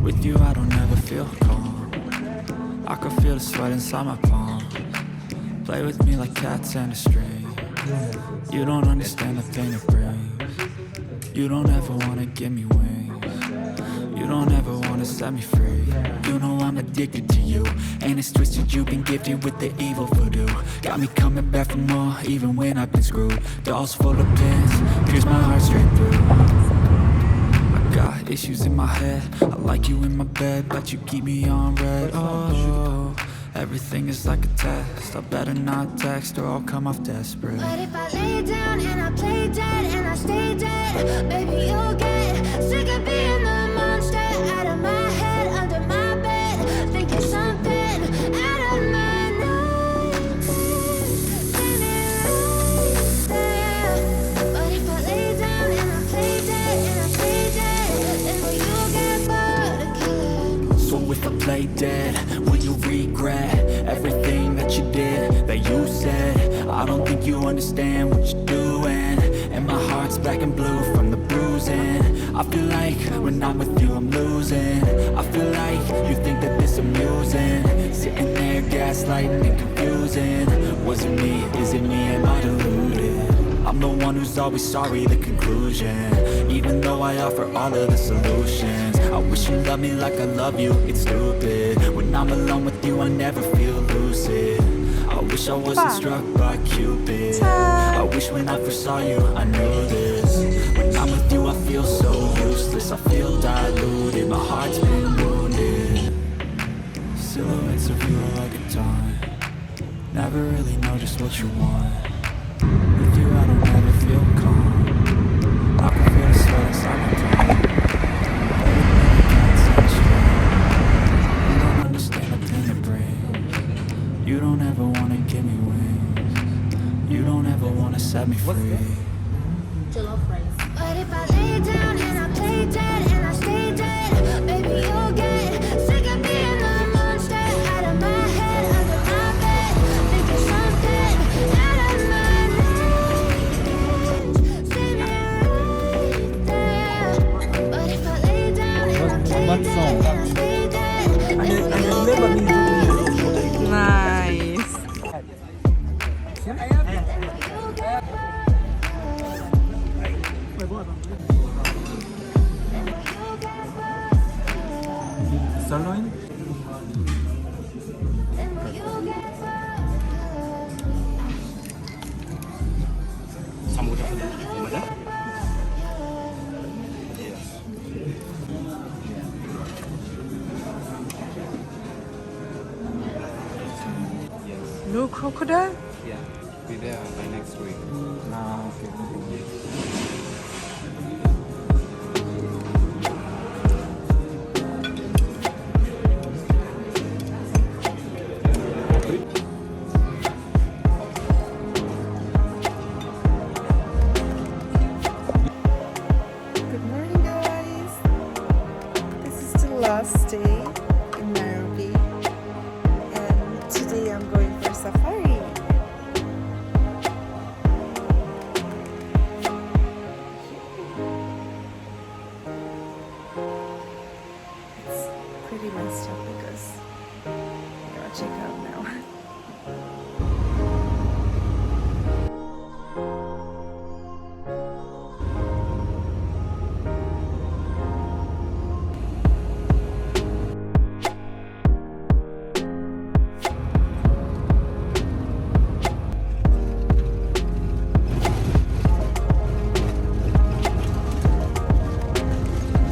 With you I don't ever feel calm. I can feel the sweat inside my palm. Play with me like cats and a string. You don't understand the pain it brings. You don't ever wanna give me wings. You don't ever wanna set me free. You know I'm addicted to you, and it's twisted. You've been gifted with the evil voodoo. Got me coming back for more, even when I've been screwed. Dolls full of pins, pierce my heart straight through. I got issues in my head. I like you in my bed, but you keep me on red. Oh, everything is like a test. I better not text or I'll come off desperate. But if I lay down and I play dead and I stay dead, baby, you'll get sick of being the monster out of my head, under my bed, thinking something out of my nightmares. Seen it right there. But if I lay down and I play dead and I stay dead, then will you get bored again? So if I play dead, will you regret everything that you did, that you said? I don't think you understand what you're doing, and my heart's black and blue from the bruising. I feel like when I'm with you I'm losing. I feel like you think that this amusing, sitting there gaslighting and confusing. Was it me? Is it me? Am I deluded? I'm the one who's always sorry, the conclusion. Even though I offer all of the solutions, I wish you loved me like I love you, it's stupid. When I'm alone with you I never feel lucid. I wish I wasn't struck by Cupid. I wish when I first saw you I knew this. When I'm with you I feel so useless. I feel diluted, my heart's been wounded. Silhouettes of you are like a taunt. Never really know just what you want. With you I don't ever feel calm. I can feel the sweat inside my palm. You don't understand the pain it brings. You don't ever wanna give me wings. You don't ever wanna set me free. But if I lay down and I play dead and I stay dead, baby, you'll get sick of being the monster out of my head, under my bed, thinking something out of my nightmares. Seen it right there. But if I lay down and I play dead and I stay dead, then will you get bored again? Nice. Sirloin? No crocodile? Yeah, be there by next week. Ah, okay. Good morning, guys. This is the last day in Nairobi, and today I'm going for safari. It's pretty messed up.